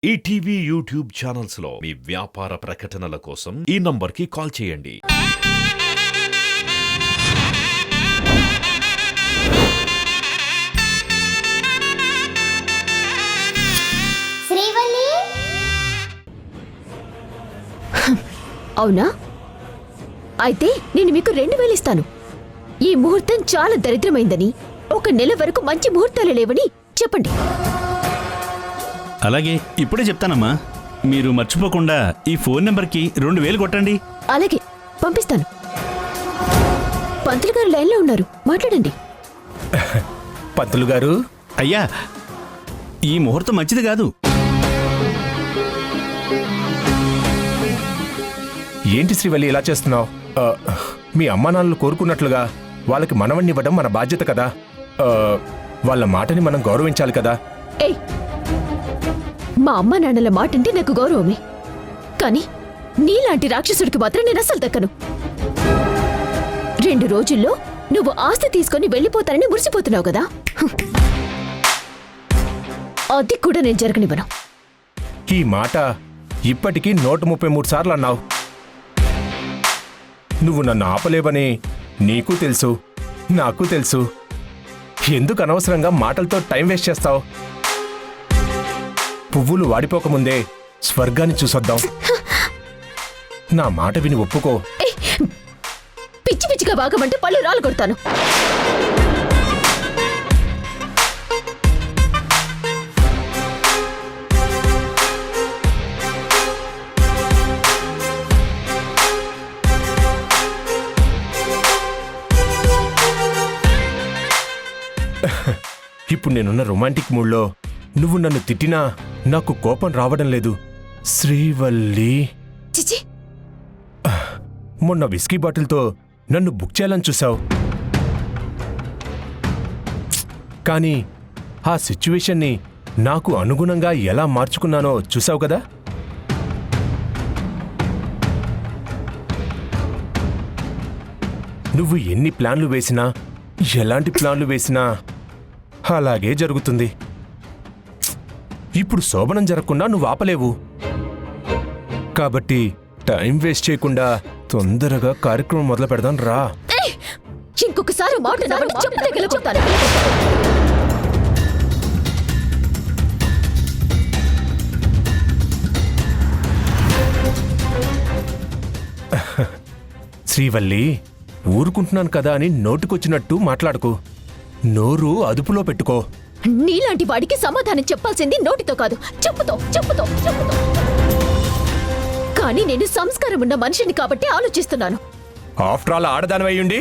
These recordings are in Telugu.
ఈటీవీ యూట్యూబ్ ఛానల్స్ లో మీ వ్యాపార ప్రకటనల కోసం ఈ నంబర్కి కాల్ చేయండి. శ్రీవల్లి, అవునా? అయితే నేను మీకు 2000 ఇస్తాను. ఈ ముహూర్తం చాలా దరిద్రమైందని, 1 నెల వరకు మంచి ముహూర్తాలు లేవని చెప్పండి. అలాగే, ఇప్పుడే చెప్తానమ్మా. మీరు మర్చిపోకుండా ఈ ఫోన్ నెంబర్కి 2000 కొట్టండి. అలాగే, పంపిస్తాను. పంతులు గారు లైన్లో ఉన్నారు, మాట్లాడండి. పంతులు గారు, అయ్యా, ఈ ముహూర్తం మంచిది కాదు. ఏంటి శ్రీవల్లి ఇలా చేస్తున్నావు? మీ అమ్మా నాన్నలు కోరుకున్నట్లుగా వాళ్ళకి మనవణ్ణివ్వడం మన బాధ్యత కదా. వాళ్ళ మాటని మనం గౌరవించాలి కదా. ఏయ్, మా అమ్మ నాన్నల మాటంటే నాకు గౌరవమే, కానీ నీలాంటి రాక్షసుడికి మాత్రం నేను అస్సలు దక్కను. 2 రోజుల్లో నువ్వు ఆస్తి తీసుకొని వెళ్ళిపోతానని మురిసిపోతున్నావు కదా, అది కూడా నేను జరగనివ్వను. ఈ మాట ఇప్పటికీ 133 సార్లు అన్నావు. నువ్వు నన్ను ఆపలేవని నీకు తెలుసు, నాకు తెలుసు. ఎందుకు అనవసరంగా మాటలతో టైం వేస్ట్ చేస్తావు? పువ్వులు వాడిపోకముందే స్వర్గాన్ని చూసొద్దాం. నా మాట విని ఒప్పుకో. పిచ్చి పిచ్చిగా వాగమంటే పళ్ళు రాళ్ళు కొడతాను. ఇప్పుడు నేనున్న రొమాంటిక్ మూడ్లో నువ్వు నన్ను తిట్టినా నాకు కోపం రావడం లేదు. శ్రీవల్లి, చిచి, మొన్న విస్కీ బాటిల్తో నన్ను బుక్ చేయాలని చూశావు, కానీ ఆ సిచ్యువేషన్ని నాకు అనుగుణంగా ఎలా మార్చుకున్నానో చూశావు కదా. నువ్వు ఎన్ని ప్లాన్లు వేసినా, ఎలాంటి ప్లాన్లు వేసినా అలాగే జరుగుతుంది. ఇప్పుడు శోభనం జరగకుండా నువ్వు ఆపలేవు. కాబట్టి టైం వేస్ట్ చేయకుండా తొందరగా కార్యక్రమం మొదలు పెడదాం రా. ఇంకొకసారి మాట చెప్పు దగ్గర చెప్తాను. శ్రీవల్లి, ఊరుకుంటున్నాను కదా అని నోటికొచ్చినట్టు మాట్లాడుకో. నోరు అదుపులో పెట్టుకో. నీలాంటి వాడికి సమాధానం చెప్పాల్సింది నోటితో కాదు, చెప్పుతో చెప్పుతో చెప్పుతో. కానీ నేను సంస్కారం ఉన్న మనిషిని కాబట్టి ఆలోచిస్తున్నాను. ఆఫ్టర్ ఆల్ ఆడదానివయ్యుండి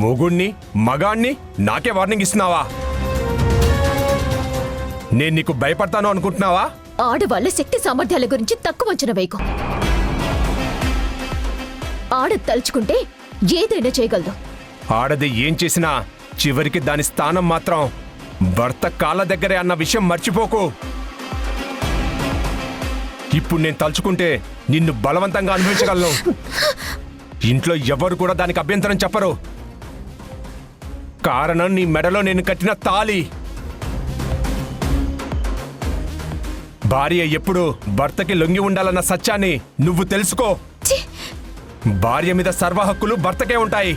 మొగుణ్ణి, మగాణ్ణి నాకే వార్నింగ్ ఇస్తున్నావా? నేను నీకు భయపడతాను అనుకుంటున్నావా? ఆడవాళ్ల శక్తి సామర్థ్యాల గురించి తక్కువ అంచనా వేయకు. ఆడ తలుచుకుంటే ఏదైనా చేయగలదు. ఆడది ఏం చేసినా చివరికి దాని స్థానం మాత్రం భర్త కాళ్ళ దగ్గరే అన్న విషయం మర్చిపోకు. ఇప్పుడు నేను తలుచుకుంటే నిన్ను బలవంతంగా అనుభవించగలను. ఇంట్లో ఎవరు కూడా దానికి అభ్యంతరం చెప్పరు. కారణం నీ మెడలో నేను కట్టిన తాళి. భార్య ఎప్పుడు భర్తకి లొంగి ఉండాలన్న సత్యాన్ని నువ్వు తెలుసుకో. భార్య మీద సర్వ హక్కులు భర్తకే ఉంటాయి.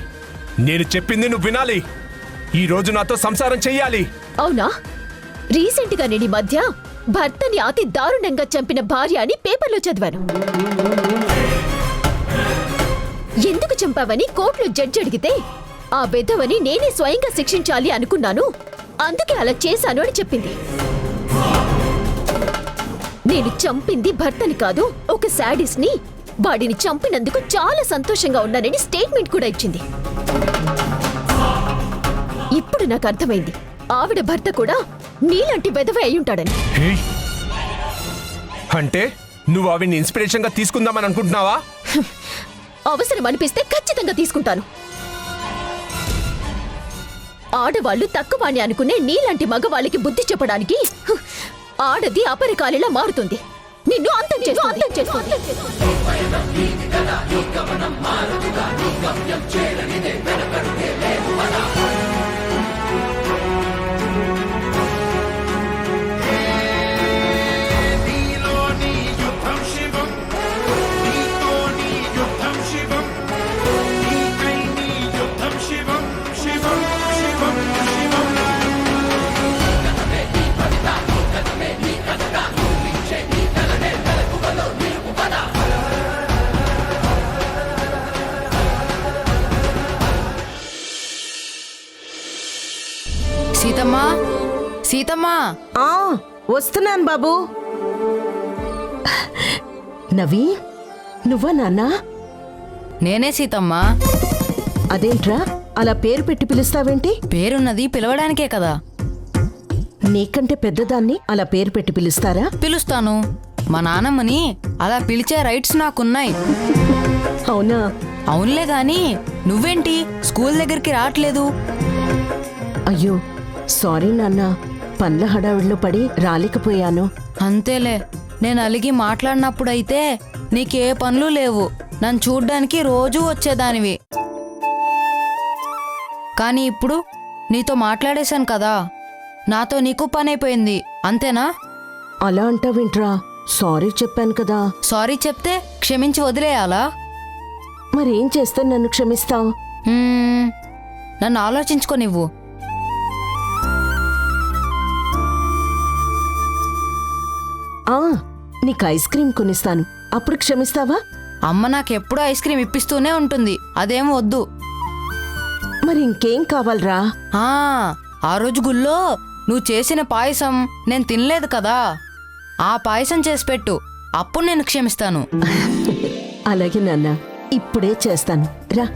నేను చెప్పింది నువ్వు వినాలి. ఈ రోజు నాతో సంసారం చెయ్యాలి. అవునా? రీసెంట్ గా నేను ఈ మధ్య భర్తని అతి దారుణంగా చంపిన భార్య అని పేపర్లో చదివాను. ఎందుకు చంపావని కోర్టులో జడ్జి అడిగితే ఆ వెధవని నేనే స్వయంగా శిక్షించాలి అనుకున్నాను, అందుకే అలా చేశాను అని చెప్పింది. నేను చంపింది భర్తని కాదు, ఒక శాడిస్ట్ ని. వాడిని చంపినందుకు చాలా సంతోషంగా ఉన్నానని స్టేట్మెంట్ కూడా ఇచ్చింది. ఇప్పుడు నాకు అర్థమైంది, ఆవిడ భర్త కూడా నీలాంటి వెధవే అయ్యుంటాడని. అంటే నువ్వు ఆవిడ్ని ఇన్స్పిరేషన్ గా తీసుకుందామని అనుకుంటున్నావా? అవసరం అనిపిస్తే ఖచ్చితంగా తీసుకుంటాను. ఆడవాళ్లు తక్కువని అనుకునే నీలాంటి మగవాళ్ళకి బుద్ధి చెప్పడానికి ఆడది అపరికాలిలా మారుతుంది. నిన్ను అంతం చేస్తుంది. నీలో సీతమ్మా ఆ వస్తున్నాను బాబు. నవీ, నువ్వా నాన్నా? నేనే సీతమ్మా. అదేంట్రా అలా పేరు పెట్టి పిలుస్తావేంటి? పేరున్నది పిలవడానికే కదా. నీకంటే పెద్దదాన్ని అలా పేరు పెట్టి పిలుస్తారా? పిలుస్తాను. మా నానమ్మని అలా పిలిచే రైట్స్ నాకున్నాయి. అవునా? అవునులే గాని నువ్వేంటి స్కూల్ దగ్గరికి రావట్లేదు? అయ్యో సారీ నాన్న, పనుల హడావిడిలో పడి రాలేకపోయాను. అంతేలే, నేను అలిగి మాట్లాడినప్పుడైతే నీకే పనులు లేవు, నన్ను చూడ్డానికి రోజూ వచ్చేదానివి. కానీ ఇప్పుడు నీతో మాట్లాడేశాను కదా, నాతో నీకు పనైపోయింది, అంతేనా? అలా అంటావేంట్రా? సారీ చెప్పాను కదా. సారీ చెప్తే క్షమించి వదిలేయాలా? మరేం చేస్తే నన్ను క్షమిస్తావు? నన్ను ఆలోచించుకోనివ్వు. ఆ నీకు ఐస్ క్రీమ్ కొనిస్తాను, అప్పుడు క్షమిస్తావా? అమ్మ నాకెప్పుడూ ఐస్ క్రీమ్ ఇప్పిస్తూనే ఉంటుంది, అదేం వద్దు. మరి ఇంకేం కావాలరా? ఆ రోజు గుళ్ళో నువ్వు చేసిన పాయసం నేను తినలేదు కదా, ఆ పాయసం చేసి పెట్టు, అప్పుడు నేను క్షమిస్తాను. అలాగే నాన్న, ఇప్పుడే చేస్తాను, రా.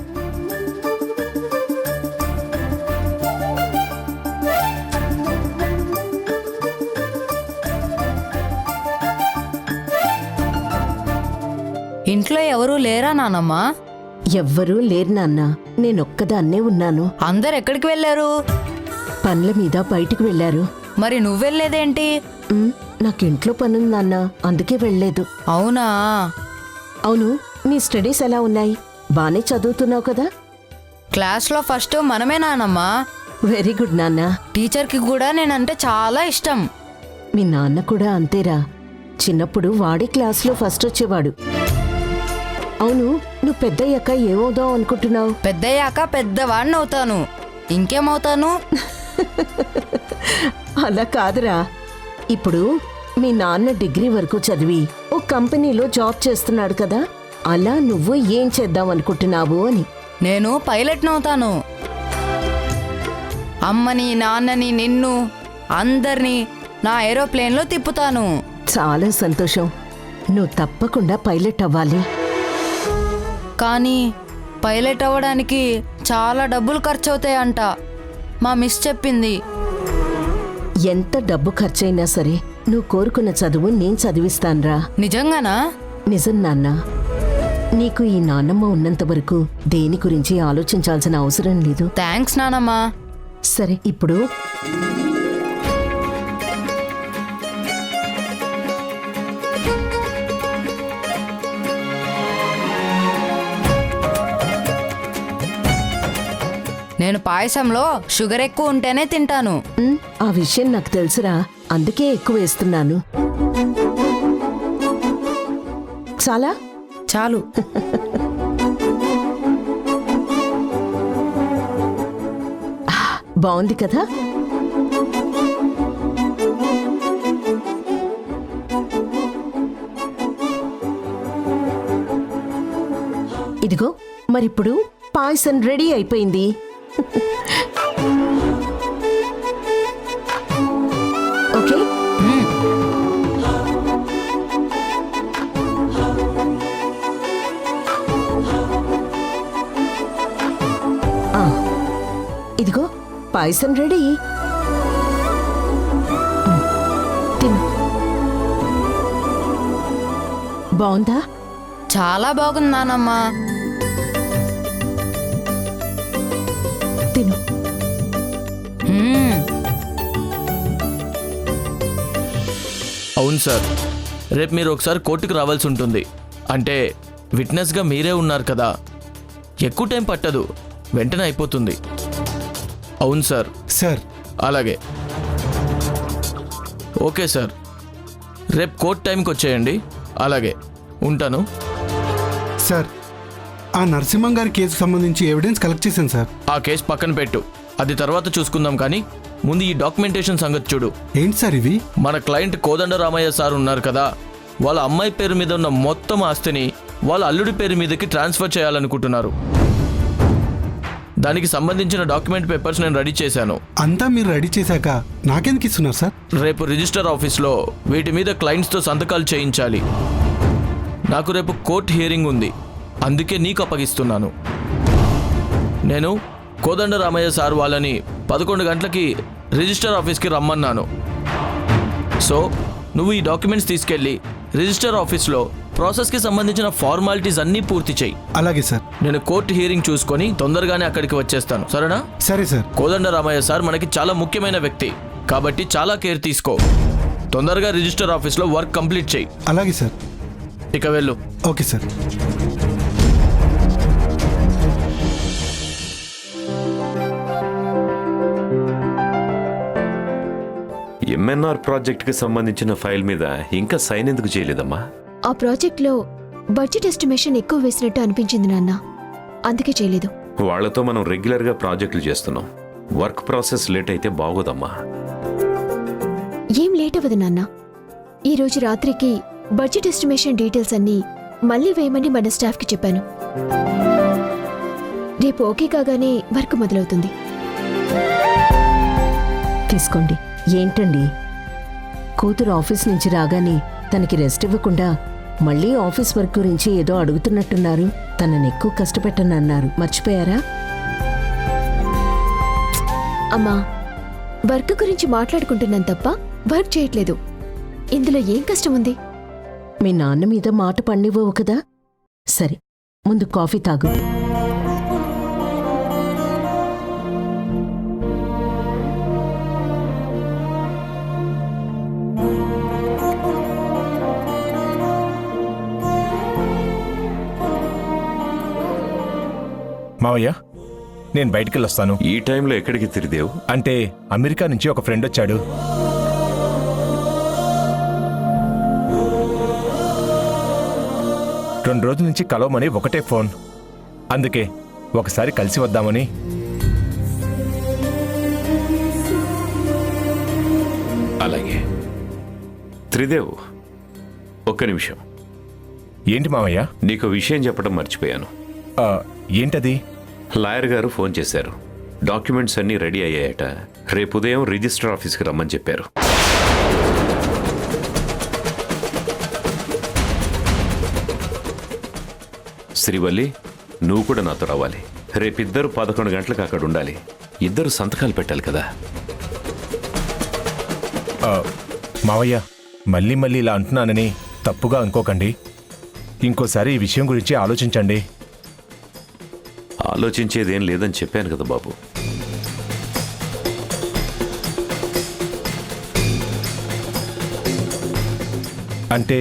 ఇంట్లో ఎవరూ లేరా నానమ్మా? ఎవ్వరూ లేరు నాన్న, నేనొక్కదాన్నే ఉన్నాను. అందరు ఎక్కడికి వెళ్ళారు? పనుల మీద బయటికి వెళ్ళారు. మరి నువ్వెళ్ళేదేంటి? నాకు ఇంట్లో పనుంది నాన్న, అందుకే వెళ్ళలేదు. అవునా? అవును, నీ స్టడీస్ ఎలా ఉన్నాయి? బానే చదువుతున్నావు కదా? క్లాస్లో ఫస్ట్ మనమే నానమ్మా. వెరీ గుడ్ నాన్న. టీచర్కి కూడా నేనంటే చాలా ఇష్టం. మీ నాన్న కూడా అంతేరా, చిన్నప్పుడు వాడి క్లాస్లో ఫస్ట్ వచ్చేవాడు. అవును, నువ్వు పెద్దయ్యాక ఏమవుదాం అనుకుంటున్నావు? పెద్దయ్యాక పెద్దవాడిని అవుతాను. ఇంకేమవుతాను? అలా కాదురా, ఇప్పుడు మీ నాన్న డిగ్రీ వరకు చదివి ఓ కంపెనీలో జాబ్ చేస్తున్నాడు కదా, అలా నువ్వు ఏం చేద్దాం అనుకుంటున్నావు అని. నేను పైలట్ని అవుతాను. అమ్మని నాన్నని నిన్ను అందరినీ నా ఏరోప్లేన్లో తిప్పుతాను. చాలా సంతోషం, నువ్వు తప్పకుండా పైలట్ అవ్వాలి. కానీ పైలట్ అవ్వడానికి చాలా డబ్బులు ఖర్చు అవుతాయంట, మా మిస్ చెప్పింది. ఎంత డబ్బు ఖర్చైనా సరే నువ్వు కోరుకున్న చదువు నేను చదివిస్తాన్రా. నిజంగానా? నిజం నాన్న, నీకు ఈ నాన్నమ్మ ఉన్నంత వరకు దేని గురించి ఆలోచించాల్సిన అవసరం లేదు. థ్యాంక్స్ నానమ్మా. సరే, ఇప్పుడు నేను పాయసంలో షుగర్ ఎక్కువ ఉంటేనే తింటాను. ఆ విషయం నాకు తెలుసురా, అందుకే ఎక్కువ వేస్తున్నాను. చాలా చాలు. బాగుంది కదా? ఇదిగో, మరిప్పుడు పాయసం రెడీ అయిపోయింది. ఓకే, ఇదిగో పాయసం రెడీ. తిను. బాగుందా? చాలా బాగుంది నానమ్మా. తిను. అవును సార్, రేపు మీరు ఒకసారి కోర్టుకు రావాల్సి ఉంటుంది. అంటే విట్నెస్గా మీరే ఉన్నారు కదా, ఎక్కువ టైం పట్టదు, వెంటనే అయిపోతుంది. అవును సార్. సార్ అలాగే. ఓకే సార్, రేపు కోర్ట్ టైంకి వచ్చేయండి. అలాగే, ఉంటాను. సార్, ఆ నరసింహం గారి కేసుకు సంబంధించి ఎవిడెన్స్ కలెక్ట్ చేశాను సార్. ఆ కేసు పక్కన పెట్టు, అది తర్వాత చూసుకుందాం. కానీ ముందు ఈ డాక్యుమెంటేషన్ సంగతి చూడు. ఏంటి సార్ ఇవి? మన క్లయింట్ కోదండరామయ్య సార్ ఉన్నారు కదా, వాళ్ళ అమ్మాయి పేరు మీద ఉన్న మొత్తం ఆస్తిని వాళ్ళ అల్లుడి పేరు మీదకి ట్రాన్స్ఫర్ చేయాలనుకుంటున్నారు. దానికి సంబంధించిన డాక్యుమెంట్ పేపర్స్ నేను రెడీ చేశాను. అంతా మీరు రెడీ చేశాక నాకెందుకు ఇస్తున్నారు సార్? రేపు రిజిస్టర్ ఆఫీస్లో వీటి మీద క్లయింట్స్తో సంతకాలు చేయించాలి. నాకు రేపు కోర్ట్ హియరింగ్ ఉంది, అందుకే నీకు అప్పగిస్తున్నాను. నేను కోదండరామయ్య సార్ వాళ్ళని 11 గంటలకి రిజిస్టర్ ఆఫీస్కి రమ్మన్నాను. సో నువ్వు ఈ డాక్యుమెంట్స్ తీసుకెళ్ళి రిజిస్టర్ ఆఫీస్లో ప్రాసెస్కి సంబంధించిన ఫార్మాలిటీస్ అన్నీ పూర్తి చేయి. అలాగే సార్. నేను కోర్టు హియరింగ్ చూసుకొని తొందరగానే అక్కడికి వచ్చేస్తాను, సరేనా? సరే సార్. కోదండరామయ్య సార్ మనకి చాలా ముఖ్యమైన వ్యక్తి కాబట్టి చాలా కేర్ తీసుకో. తొందరగా రిజిస్టర్ ఆఫీస్లో వర్క్ కంప్లీట్ చేయి. అలాగే సార్. ఇక వెళ్ళు. Okay sir. ఎంఎన్ఆర్ ప్రాజెక్ట్కి సంబంధించిన ఫైల్ మీద ఇంకా సైన్ ఎందుకు చేయలేదమ్మా? ఆ ప్రాజెక్ట్లో బడ్జెట్ ఎస్టిమేషన్ ఎక్కువ వేసినట్టు అనిపించింది నాన్న, అందుకే చేయలేదు. వాళ్లతో మనం రెగ్యులర్గా ప్రాజెక్టులు చేస్తున్నాం. వర్క్ ప్రాసెస్ లేట్ అయితే బాగోదమ్మా. ఏం లేట్ అవ్వదు నాన్న. ఈ రోజు రాత్రికి బడ్జెట్ ఎస్టిమేషన్ డీటెయిల్స్ అన్నీ మళ్ళీ వేయమని మన స్టాఫ్కి చెప్పాను. రేపు ఓకే కాగానే వర్క్ మొదలవుతుంది. తీసుకోండి. ఏంటండి, కూతురు ఆఫీస్ నుంచి రాగానే తనకి రెస్ట్ ఇవ్వకుండా మళ్ళీ ఆఫీస్ వర్క్ గురించి ఏదో అడుగుతున్నట్టున్నారు. తనని ఎక్కువ కష్టపెట్టనన్నారు, మర్చిపోయారా? అమ్మా, వర్క్ గురించి మాట్లాడుకుంటున్నాను తప్ప వర్క్ చేయట్లేదు. ఇందులో ఏం కష్టం ఉంది? మీ నాన్న మీద మాట పన్నివ్వవు కదా. సరే, ముందు కాఫీ తాగు. మావయ్య, నేను బయటికి వెళ్ళొస్తాను. ఈ టైంలో ఎక్కడికి తిరిదేవు? అంటే అమెరికా నుంచి ఒక ఫ్రెండ్ వచ్చాడు. రెండు రోజుల నుంచి కలవమని ఒకటే ఫోన్. అందుకే ఒకసారి కలిసి వద్దామని. అలాగే. త్రిదేవ్, ఒక్క నిమిషం. ఏంటి మావయ్య? నీకు విషయం చెప్పడం మర్చిపోయాను. ఏంటది? లాయర్ గారు ఫోన్ చేశారు. డాక్యుమెంట్స్ అన్నీ రెడీ అయ్యాయట. రేపు ఉదయం రిజిస్టర్ ఆఫీస్కి రమ్మని చెప్పారు. శ్రీవల్లి, నువ్వు కూడా నాతో రావాలి. రేపిద్దరు 11 గంటలకు అక్కడ ఉండాలి. ఇద్దరు సంతకాలు పెట్టాలి కదా. మావయ్య, మళ్ళీ మళ్ళీ ఇలా అంటున్నానని తప్పుగా అనుకోకండి. ఇంకోసారి ఈ విషయం గురించి ఆలోచించండి. ఆలోచించేదేం లేదని చెప్పాను కదా బాబు. అంటే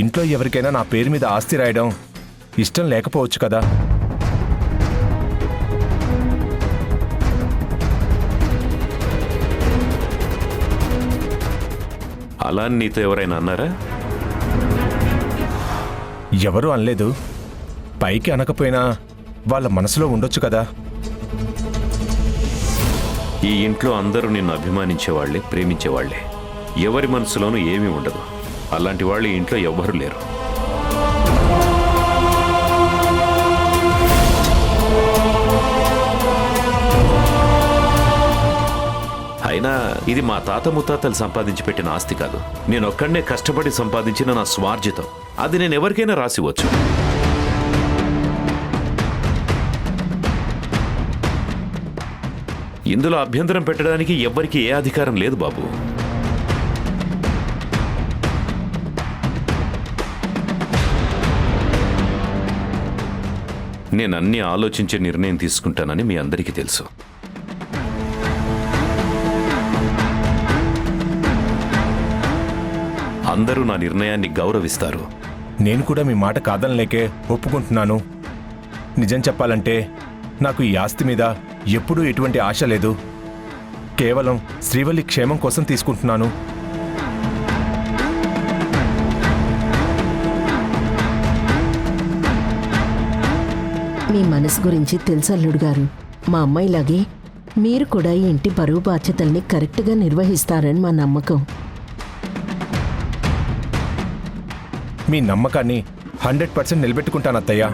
ఇంట్లో ఎవరికైనా నా పేరు మీద ఆస్తి రాయడం ఇష్టం లేకపోవచ్చు కదా. అలా నీతో ఎవరైనా అన్నారా? ఎవరూ అనలేదు. పైకి అనకపోయినా వాళ్ళ మనసులో ఉండొచ్చు కదా. ఈ ఇంట్లో అందరూ నిన్ను అభిమానించేవాళ్లే, ప్రేమించేవాళ్లే. ఎవరి మనసులోనూ ఏమీ ఉండదు. అలాంటి వాళ్ళు ఈ ఇంట్లో ఎవ్వరూ లేరు. అయినా ఇది మా తాత ముత్తాతలు సంపాదించి పెట్టిన ఆస్తి కాదు. నేను ఒక్కడనే కష్టపడి సంపాదించిన నా స్వార్జితం. అది నేను ఎవరికైనా రాసివచ్చు. ఇందులో అభ్యంతరం పెట్టడానికి ఎవ్వరికీ ఏ అధికారం లేదు బాబు. నేను అన్ని ఆలోచించే నిర్ణయం తీసుకుంటానని మీ అందరికీ తెలుసు. అందరూ నా నిర్ణయాన్ని గౌరవిస్తారు. నేను కూడా మీ మాట కాదనలేకే ఒప్పుకుంటున్నాను. నిజం చెప్పాలంటే నాకు ఈ ఆస్తి మీద ఎప్పుడూ ఎటువంటి ఆశ లేదు. కేవలం శ్రీవల్లి క్షేమం కోసం తీసుకుంటున్నాను. మీ మనసు గురించి తెలుసు అల్లుడు గారు. మా అమ్మాయిలాగే మీరు కూడా ఈ ఇంటి బరువు బాధ్యతల్ని కరెక్ట్గా నిర్వహిస్తారని మా నమ్మకం. మీ నమ్మకాన్ని 100% నిలబెట్టుకుంటాను అత్తయ్య.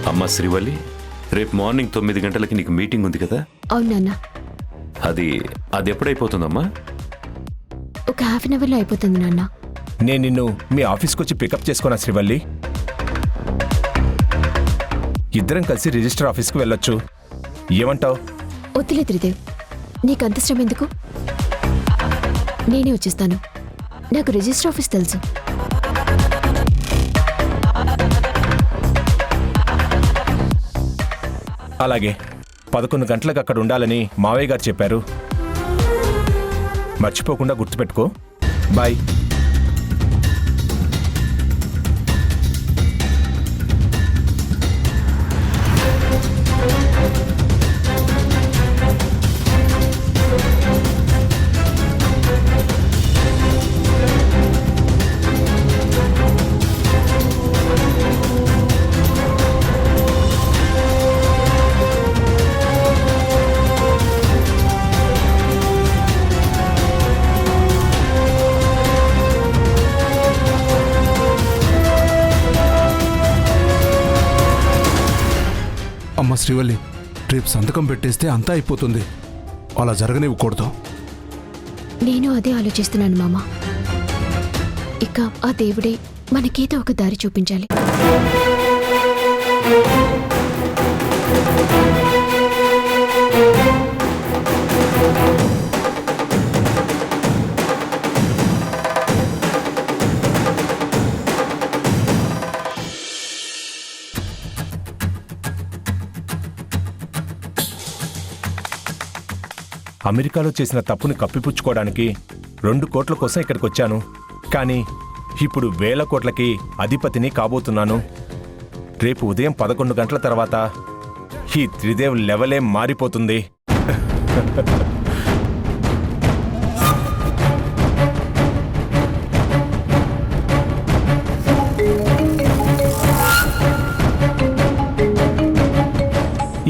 అమ్మా శ్రీవల్లి, రేపు మార్నింగ్ 9 గంటలకి నీకు మీటింగ్ ఉంది కదా, అవును నాన్న. అది ఎప్పుడైపోతుందమ్మా? ఒక హాఫ్ అన్ అవర్లో అయిపోతుంది నాన్న. నేను నిన్ను మీ ఆఫీస్కి వచ్చి పికప్ చేసుకున్నా శ్రీవల్లి. ఇద్దరం కలిసి రిజిస్టర్ ఆఫీస్కి వెళ్ళొచ్చు. ఏమంటావు? వద్దులే త్రిదేవ్, నీకంత శ్రమ ఎందుకు? నేనే వచ్చేస్తాను. నాకు రిజిస్టర్ ఆఫీస్ తెలుసు. అలాగే 11 గంటలకు అక్కడ ఉండాలని మావయ్య గారు చెప్పారు. మర్చిపోకుండా గుర్తుపెట్టుకో. బాయ్. అమ్మ శ్రీవల్లి, రేపు సంతకం పెట్టేస్తే అంతా అయిపోతుంది. అలా జరగనివ్వకూడదు. నేను అదే ఆలోచిస్తున్నాను మామ. ఇక ఆ దేవుడే మనకేదో ఒక దారి చూపించాలి. అమెరికాలో చేసిన తప్పుని కప్పిపుచ్చుకోవడానికి 2 కోట్ల కోసం ఇక్కడికి వచ్చాను. కానీ ఇప్పుడు 1000 కోట్లకి అధిపతిని కాబోతున్నాను. రేపు ఉదయం 11 గంటల తర్వాత ఈ త్రిదేవ్ లెవెలే మారిపోతుంది.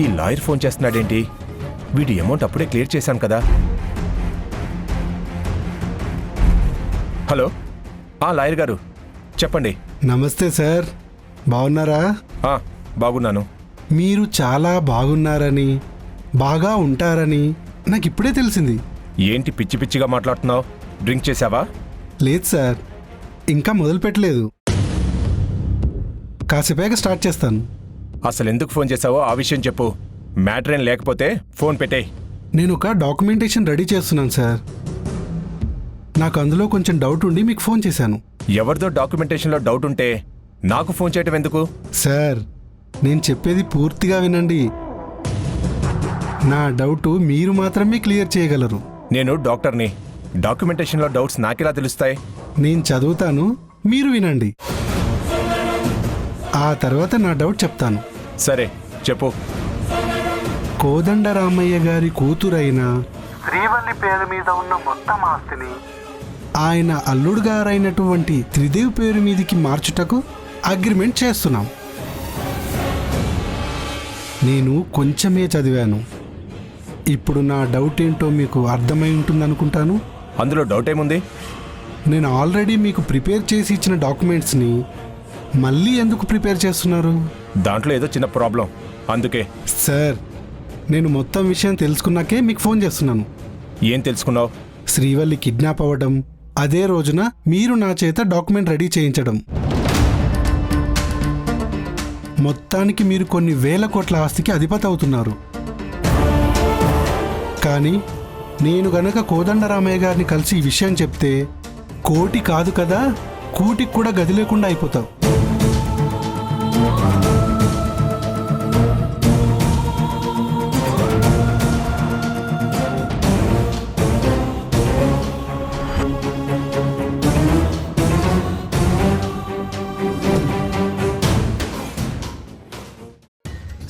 ఈ లాయర్ ఫోన్ చేస్తున్నాడేంటి? వీడి అమౌంట్ అప్పుడే క్లియర్ చేశాను కదా. హలో, లాయర్ గారు చెప్పండి. నమస్తే సార్, బాగున్నారా? బాగున్నాను. మీరు చాలా బాగున్నారని, బాగా ఉంటారని నాకు ఇప్పుడే తెలిసింది. ఏంటి పిచ్చి పిచ్చిగా మాట్లాడుతున్నావు? డ్రింక్ చేశావా? లేదు సార్, ఇంకా మొదలు పెట్టలేదు. కాసేపాక స్టార్ట్ చేస్తాను. అసలు ఎందుకు ఫోన్ చేశావో ఆ విషయం చెప్పు. మ్యాటర్ ఏం లేకపోతే ఫోన్ పెట్టేయ్. నేను ఒక డాక్యుమెంటేషన్ రెడీ చేస్తున్నాను సార్. నాకు అందులో కొంచెం డౌట్ ఉండి మీకు ఫోన్ చేశాను. ఎవరిదో డాక్యుమెంటేషన్లో డౌట్ ఉంటే నాకు ఫోన్ చేయటం ఎందుకు? సార్, నేను చెప్పేది పూర్తిగా వినండి. నా డౌట్ మీరు మాత్రమే క్లియర్ చేయగలరు. నేను డాక్టర్ని. డాక్యుమెంటేషన్లో డౌట్స్ నాకెలా తెలుస్తాయి? నేను చదువుతాను, మీరు వినండి. ఆ తర్వాత నా డౌట్ చెప్తాను. సరే చెప్పు. కోదండరామయ్య గారి కూతురైన శ్రీవల్లి పేరు మీద ఉన్న మొత్తం ఆస్తిని ఆయన అల్లుడు గారైనటువంటి త్రిదేవ్ పేరు మీదికి మార్చుటకు అగ్రిమెంట్ చేస్తున్నాం. నేను కొంచెమే చదివాను. ఇప్పుడు నా డౌట్ ఏంటో మీకు అర్థమై ఉంటుందనుకుంటాను. అందులో డౌట్ ఏముంది? నేను ఆల్రెడీ మీకు ప్రిపేర్ చేసి ఇచ్చిన డాక్యుమెంట్స్ని మళ్ళీ ఎందుకు ప్రిపేర్ చేస్తున్నారు? దాంట్లో ఏదో చిన్న ప్రాబ్లం, అందుకే. సార్, నేను మొత్తం విషయం తెలుసుకున్నాకే మీకు ఫోన్ చేస్తున్నాను. ఏం తెలుసుకున్నావు? శ్రీవల్లి కిడ్నాప్ అవ్వడం, అదే రోజున మీరు నా చేత డాక్యుమెంట్ రెడీ చేయించడం. మొత్తానికి మీరు కొన్ని 1000 కోట్ల ఆస్తికి అధిపతి అవుతున్నారు. కానీ నేను గనక కోదండరామయ్య గారిని కలిసి ఈ విషయం చెప్తే కోటి కాదు కదా, కూటికి కూడా గది లేకుండా అయిపోతావు.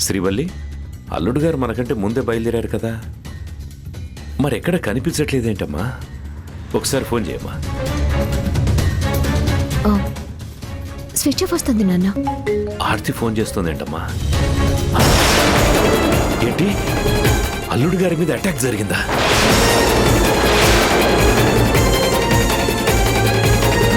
శ్రీవల్లి, అల్లుడు గారు మనకంటే ముందే బయలుదేరారు కదా, మరెక్కడ కనిపించట్లేదేంటమ్మా? ఒకసారి ఫోన్ చేయమ్మా. స్విచ్ ఆఫ్ వస్తుంది నాన్న. ఆర్తి ఫోన్ చేస్తుందేంటమ్మా? ఏంటి, అల్లుడు గారి మీద అటాక్ జరిగిందా?